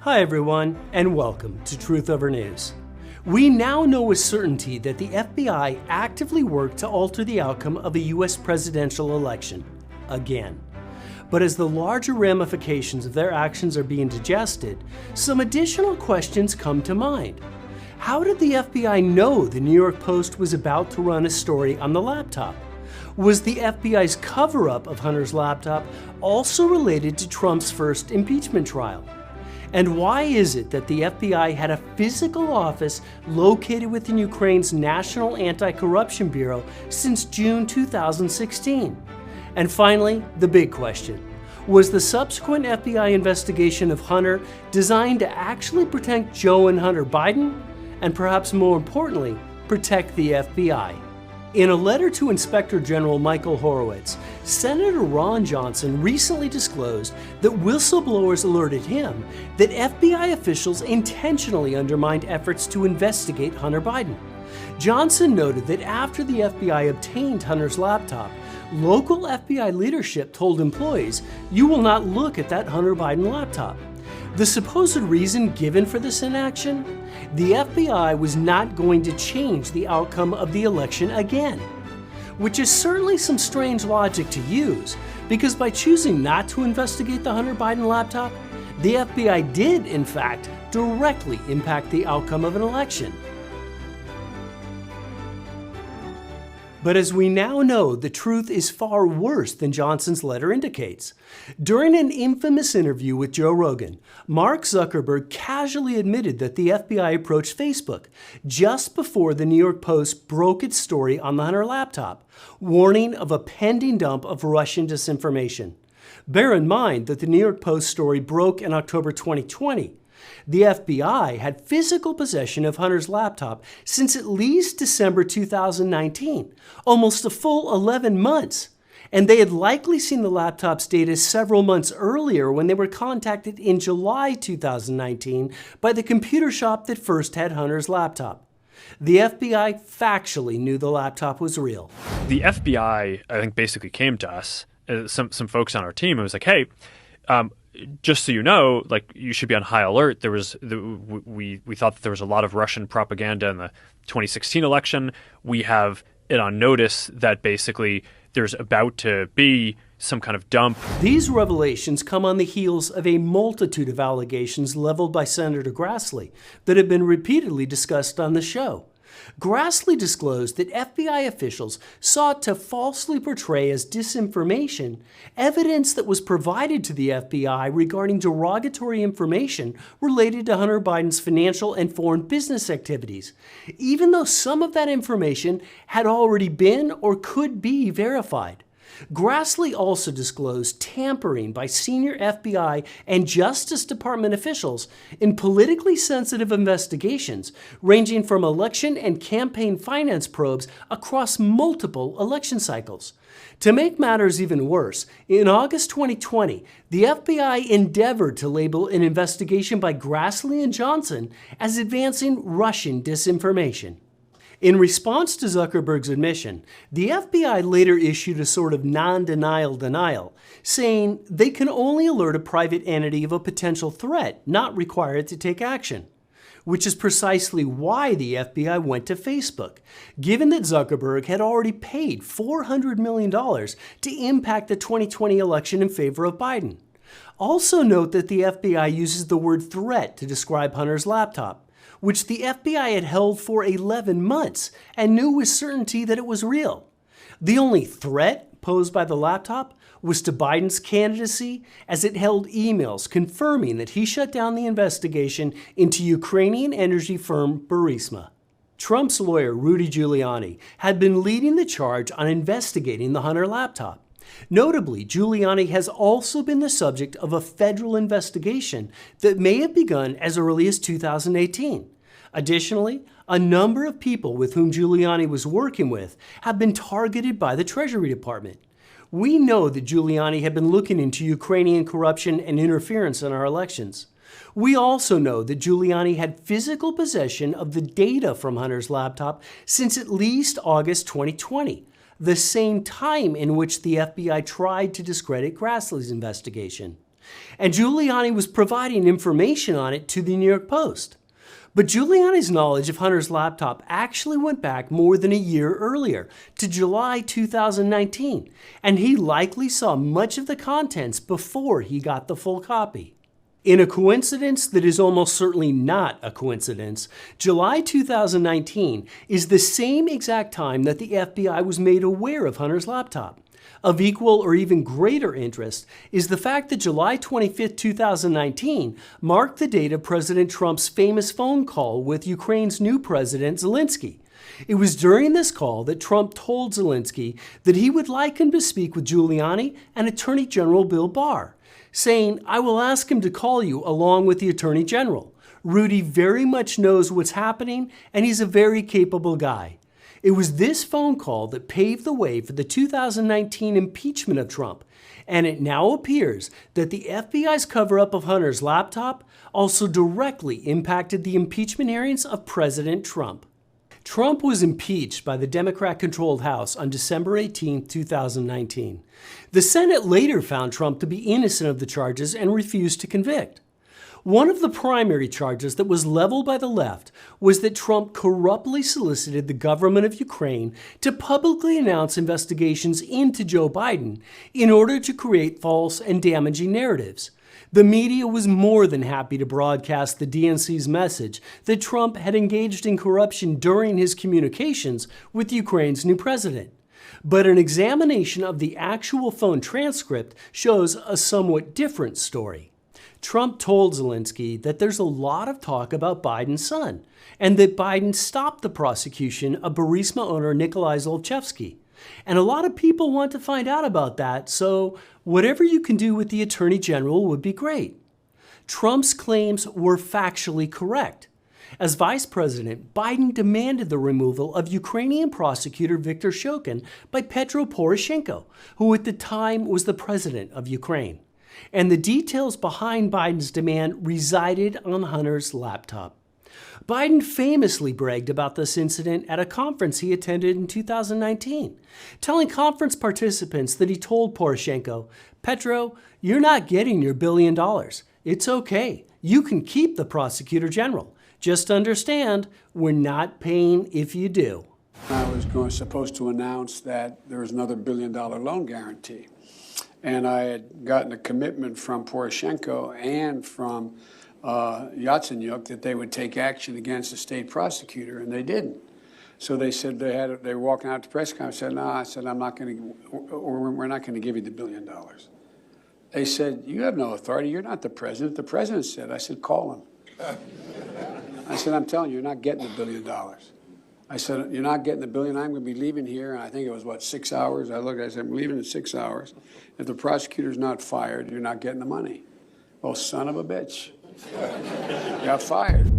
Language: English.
Hi everyone, and welcome to Truth Over News. We now know with certainty that the FBI actively worked to alter the outcome of a US presidential election, again. But as the larger ramifications of their actions are being digested, some additional questions come to mind. How did the FBI know the New York Post was about to run a story on the laptop? Was the FBI's cover-up of Hunter's laptop also related to Trump's first impeachment trial? And why is it that the FBI had a physical office located within Ukraine's National Anti-Corruption Bureau since June 2016? And finally, the big question. Was the subsequent FBI investigation of Hunter designed to actually protect Joe and Hunter Biden? And perhaps more importantly, protect the FBI? In a letter to Inspector General Michael Horowitz, Senator Ron Johnson recently disclosed that whistleblowers alerted him that FBI officials intentionally undermined efforts to investigate Hunter Biden. Johnson noted that after the FBI obtained Hunter's laptop, local FBI leadership told employees, "You will not look at that Hunter Biden laptop." The supposed reason given for this inaction? The FBI was not going to change the outcome of the election again. Which is certainly some strange logic to use, because by choosing not to investigate the Hunter Biden laptop, the FBI did, in fact, directly impact the outcome of an election. But as we now know, the truth is far worse than Johnson's letter indicates. During an infamous interview with Joe Rogan, Mark Zuckerberg casually admitted that the FBI approached Facebook just before the New York Post broke its story on the Hunter laptop, warning of a pending dump of Russian disinformation. Bear in mind that the New York Post story broke in October 2020. The FBI had physical possession of Hunter's laptop since at least December 2019, almost a full 11 months. And they had likely seen the laptop's data several months earlier when they were contacted in July 2019 by the computer shop that first had Hunter's laptop. The FBI factually knew the laptop was real. The FBI, I think, basically came to us, some folks on our team, and was like, hey, just so you know, like, you should be on high alert. We thought that there was a lot of Russian propaganda in the 2016 election. We have it on notice that basically there's about to be some kind of dump. These revelations come on the heels of a multitude of allegations leveled by Senator Grassley that have been repeatedly discussed on the show. Grassley disclosed that FBI officials sought to falsely portray as disinformation evidence that was provided to the FBI regarding derogatory information related to Hunter Biden's financial and foreign business activities, even though some of that information had already been or could be verified. Grassley also disclosed tampering by senior FBI and Justice Department officials in politically sensitive investigations ranging from election and campaign finance probes across multiple election cycles. To make matters even worse, in August 2020, the FBI endeavored to label an investigation by Grassley and Johnson as advancing Russian disinformation. In response to Zuckerberg's admission, the FBI later issued a sort of non-denial denial, saying they can only alert a private entity of a potential threat, not require it to take action. Which is precisely why the FBI went to Facebook, given that Zuckerberg had already paid $400 million to impact the 2020 election in favor of Biden. Also note that the FBI uses the word threat to describe Hunter's laptop, which the FBI had held for 11 months and knew with certainty that it was real. The only threat posed by the laptop was to Biden's candidacy, as it held emails confirming that he shut down the investigation into Ukrainian energy firm Burisma. Trump's lawyer, Rudy Giuliani, had been leading the charge on investigating the Hunter laptop. Notably, Giuliani has also been the subject of a federal investigation that may have begun as early as 2018. Additionally, a number of people with whom Giuliani was working with have been targeted by the Treasury Department. We know that Giuliani had been looking into Ukrainian corruption and interference in our elections. We also know that Giuliani had physical possession of the data from Hunter's laptop since at least August 2020, the same time in which the FBI tried to discredit Grassley's investigation. And Giuliani was providing information on it to the New York Post. But Giuliani's knowledge of Hunter's laptop actually went back more than a year earlier, to July 2019, and he likely saw much of the contents before he got the full copy. In a coincidence that is almost certainly not a coincidence, July 2019 is the same exact time that the FBI was made aware of Hunter's laptop. Of equal or even greater interest is the fact that July 25, 2019 marked the date of President Trump's famous phone call with Ukraine's new president, Zelensky. It was during this call that Trump told Zelensky that he would like him to speak with Giuliani and Attorney General Bill Barr, saying, "I will ask him to call you along with the Attorney General. Rudy very much knows what's happening, and he's a very capable guy." It was this phone call that paved the way for the 2019 impeachment of Trump, and it now appears that the FBI's cover-up of Hunter's laptop also directly impacted the impeachment hearings of President Trump. Trump was impeached by the Democrat-controlled House on December 18, 2019. The Senate later found Trump to be innocent of the charges and refused to convict. One of the primary charges that was leveled by the left was that Trump corruptly solicited the government of Ukraine to publicly announce investigations into Joe Biden in order to create false and damaging narratives. The media was more than happy to broadcast the DNC's message that Trump had engaged in corruption during his communications with Ukraine's new president. But an examination of the actual phone transcript shows a somewhat different story. Trump told Zelensky that there's a lot of talk about Biden's son, and that Biden stopped the prosecution of Burisma owner Nikolai Zlochevsky. And a lot of people want to find out about that, so whatever you can do with the Attorney General would be great. Trump's claims were factually correct. As vice president, Biden demanded the removal of Ukrainian prosecutor Viktor Shokin by Petro Poroshenko, who at the time was the president of Ukraine. And the details behind Biden's demand resided on Hunter's laptop. Biden famously bragged about this incident at a conference he attended in 2019, telling conference participants that he told Poroshenko, "Petro, you're not getting your $1 billion. It's okay. You can keep the prosecutor general. Just understand, we're not paying if you do." I was supposed to announce that there was another $1 billion loan guarantee. And I had gotten a commitment from Poroshenko and from Yatsenyuk that they would take action against the state prosecutor, and they didn't. So they said they were walking out to press conference. I said, "No," I said, "I'm not going to, we're not going to give you the $1 billion." They said, "You have no authority. You're not the president." The president said. I said, "Call him." I said, "I'm telling you, you're not getting the $1 billion." I said, "You're not getting the $1 billion. I'm going to be leaving here." And I think it was, 6 hours? I said, "I'm leaving in 6 hours. If the prosecutor's not fired, you're not getting the money." Well, son of a bitch. Got fired.